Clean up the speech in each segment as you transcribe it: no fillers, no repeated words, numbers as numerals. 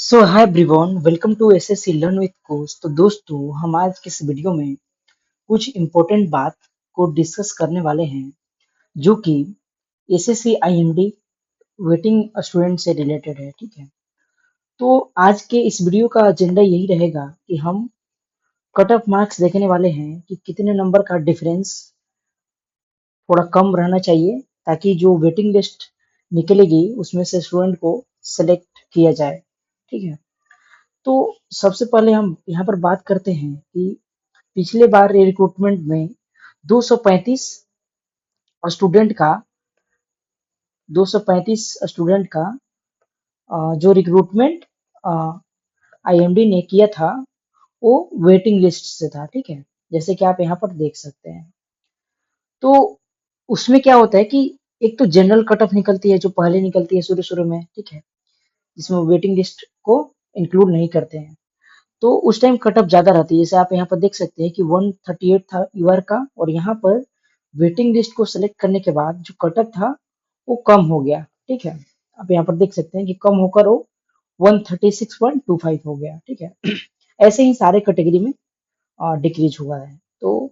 So hi everyone, welcome to SSC learn with coach. तो दोस्तों, हम आज के इस वीडियो में कुछ इम्पोर्टेंट बात को डिस्कस करने वाले हैं जो कि एसएससी आईएमडी वेटिंग स्टूडेंट से रिलेटेड है। ठीक है, तो आज के इस वीडियो का एजेंडा यही रहेगा कि हम कट ऑफ मार्क्स देखने वाले हैं कि कितने नंबर का डिफरेंस थोड़ा कम रहना चाहिए ताकि जो वेटिंग लिस्ट निकलेगी उसमें से स्टूडेंट को सेलेक्ट किया जाए। ठीक है, तो सबसे पहले हम यहाँ पर बात करते हैं कि पिछले बार रिक्रूटमेंट में 235 स्टूडेंट का 235 स्टूडेंट का जो रिक्रूटमेंट आईएमडी ने किया था वो वेटिंग लिस्ट से था। ठीक है, जैसे कि आप यहाँ पर देख सकते हैं। तो उसमें क्या होता है कि एक तो जनरल कट ऑफ निकलती है जो पहले निकलती है शुरू शुरू में। ठीक है, जिसमें वेटिंग लिस्ट को इंक्लूड नहीं करते हैं, तो उस टाइम कट ऑफ ज्यादा रहती है। जैसे आप यहाँ पर देख सकते हैं कि 138 था यूआर का, और यहाँ पर वेटिंग लिस्ट को सेलेक्ट करने के बाद जो कट ऑफ था वो कम हो गया। ठीक है, आप यहाँ पर देख सकते हैं कि कम होकर वो 136.25 हो गया। ठीक है, ऐसे ही सारे कैटेगरी में डिक्रीज हुआ है। तो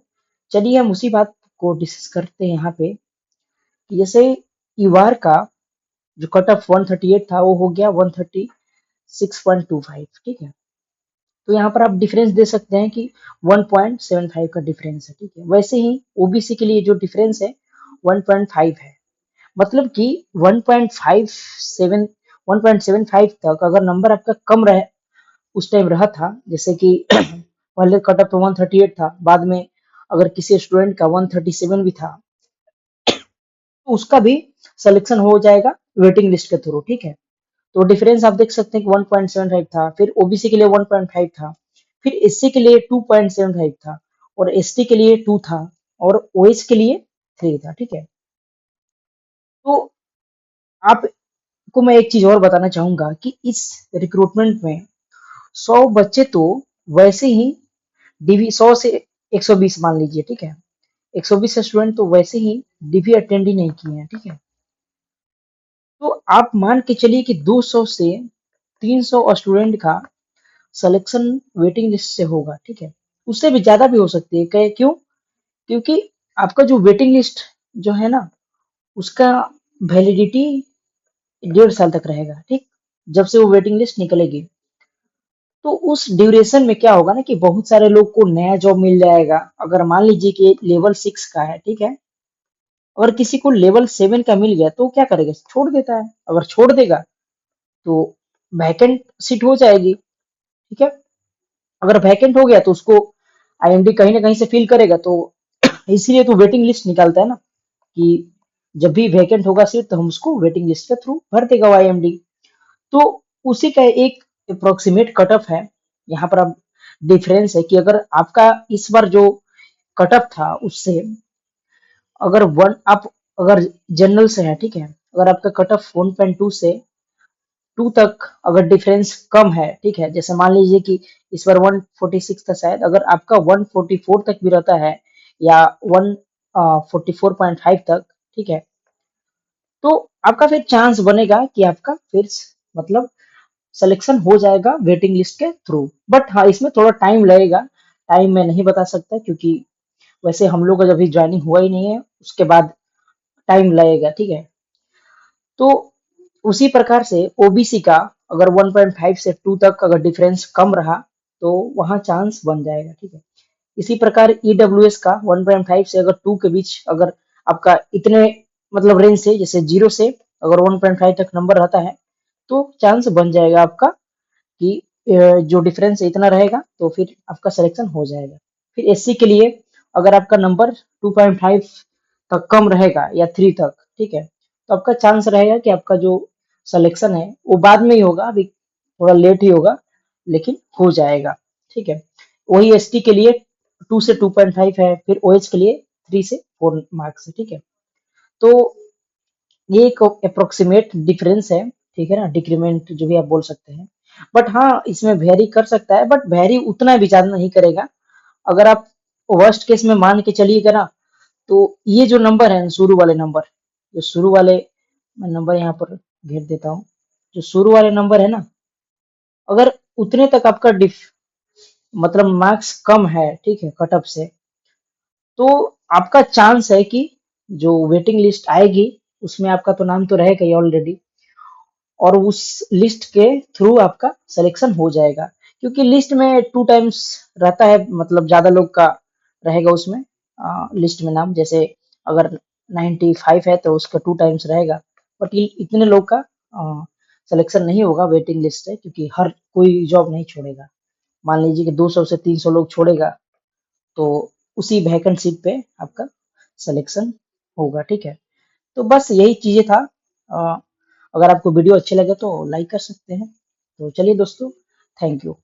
चलिए हम उसी बात को डिस्कस करते हैं यहाँ पे कि जैसे यूआर का जो कट ऑफ 138 था वो हो गया 136.25। ठीक है, तो यहाँ पर आप डिफरेंस दे सकते हैं कि 1.75 का डिफरेंस है। ठीक है, वैसे ही ओबीसी के लिए जो डिफरेंस है 1.5 है। मतलब कि 1.57 1.75 तक अगर नंबर आपका कम रहे उस टाइम रहा था, जैसे कि पहले कट ऑफ तो 138 था, बाद में अगर किसी स्टूडेंट का 137 भी था तो उसका भी सिलेक्शन हो जाएगा वेटिंग लिस्ट के थ्रू। ठीक है, तो डिफरेंस आप देख सकते हैं कि 1.75 था, फिर ओबीसी के लिए 1.5 था, फिर एससी के लिए 2.75 था, और एसटी के लिए 2 था, और ओएच के लिए 3 था। ठीक है, तो आपको मैं एक चीज और बताना चाहूंगा कि इस रिक्रूटमेंट में 100 बच्चे तो वैसे ही डीवी 100 से 120 मान लीजिए। ठीक है, 120 स्टूडेंट तो वैसे ही डीवी अटेंड ही नहीं किए हैं। ठीक है, तो आप मान के चलिए कि 200 से 300 स्टूडेंट का सिलेक्शन वेटिंग लिस्ट से होगा। ठीक है, उससे भी ज्यादा भी हो सकती है। क्यों? क्योंकि आपका जो वेटिंग लिस्ट जो है ना, उसका वैलिडिटी 1.5 साल तक रहेगा। ठीक, जब से वो वेटिंग लिस्ट निकलेगी, तो उस ड्यूरेशन में क्या होगा ना कि बहुत सारे लोग को नया जॉब मिल जाएगा। अगर मान लीजिए कि लेवल 6 का है, ठीक है, अगर किसी को लेवल 7 का मिल गया तो क्या करेगा? छोड़ देता है। अगर छोड़ देगा तो वैकेंट सीट हो जाएगी। ठीक है, अगर वैकेंट हो गया तो उसको आईएमडी कहीं ना कहीं से फिल करेगा। तो इसीलिए तो वेटिंग लिस्ट निकालता है ना, कि जब भी वैकेंट होगा सीट तो हम उसको वेटिंग लिस्ट के थ्रू भर देगा आईएमडी। तो उसी का एक अप्रोक्सीमेट कट ऑफ है। यहाँ पर अब डिफरेंस है कि अगर आपका इस बार जो कट ऑफ था उससे अगर वन आप अगर जनरल से है, ठीक है, अगर आपका कट ऑफ 1.2 से 2 तक अगर डिफरेंस कम है, ठीक है, जैसे मान लीजिए कि इस बार 146 था शायद, अगर आपका 144 तक भी रहता है या 144.5 तक, ठीक है, तो आपका फिर चांस बनेगा कि आपका फिर मतलब सिलेक्शन हो जाएगा वेटिंग लिस्ट के थ्रू। बट हाँ, इसमें थोड़ा टाइम लगेगा। टाइम मैं नहीं बता सकता क्योंकि वैसे हम लोग का अभी ज्वाइनिंग हुआ ही नहीं है, उसके बाद टाइम लगेगा। ठीक है, तो उसी प्रकार से ओबीसी का अगर 1.5 से 2 तक अगर डिफरेंस कम रहा तो वहां चांस बन जाएगा। ठीक है, इसी प्रकार ईडब्ल्यूएस का 1.5 से अगर 2 के बीच अगर आपका इतने मतलब रेंज से, जैसे 0 से अगर 1.5 तक नंबर रहता है तो चांस बन जाएगा आपका कि जो डिफरेंस इतना रहेगा तो फिर आपका सिलेक्शन हो जाएगा। फिर एससी के लिए अगर आपका नंबर 2.5 तक कम रहेगा या 3 तक, ठीक है, तो आपका चांस रहेगा कि आपका जो सिलेक्शन है वो बाद में ही होगा, अभी थोड़ा लेट ही होगा, लेकिन हो जाएगा। ठीक है, वही एसटी के लिए 2 से 2.5 है, फिर ओएच के लिए 3 से 4 मार्क्स है। ठीक है, तो ये एक अप्रोक्सीमेट डिफरेंस है। ठीक है ना, डिक्रीमेंट जो भी आप बोल सकते हैं। बट हाँ, इसमें वेरी कर सकता है, बट वेरी उतना भी ज्यादा नहीं करेगा। अगर आप वर्स्ट केस में मान के चलिएगा ना, तो ये जो नंबर है, शुरू वाले नंबर, जो शुरू वाले, मैं नंबर यहाँ पर घेर देता हूँ, जो शुरू वाले नंबर है ना, अगर उतने तक आपका मतलब मार्क्स कम है, ठीक है, कट ऑफ से, तो आपका चांस है कि जो वेटिंग लिस्ट आएगी उसमें आपका तो नाम तो रहेगा ही ऑलरेडी, और उस लिस्ट के थ्रू आपका सिलेक्शन हो जाएगा, क्योंकि लिस्ट में 2 टाइम्स रहता है, मतलब ज्यादा लोग का रहेगा उसमें, लिस्ट में नाम, जैसे अगर 95 है तो उसका 2 टाइम्स रहेगा, बट ये इतने लोग का सिलेक्शन नहीं होगा वेटिंग लिस्ट से, क्योंकि हर कोई जॉब नहीं छोड़ेगा। मान लीजिए कि 200 से 300 लोग छोड़ेगा, तो उसी वैकेंट सीट पे आपका सिलेक्शन होगा, ठीक है। तो बस यही चीजें था। अ, अगर आपको वीडियो अच्छे लगे तो लाइक कर सकते हैं। तो चलिए दोस्तों, थैंक यू।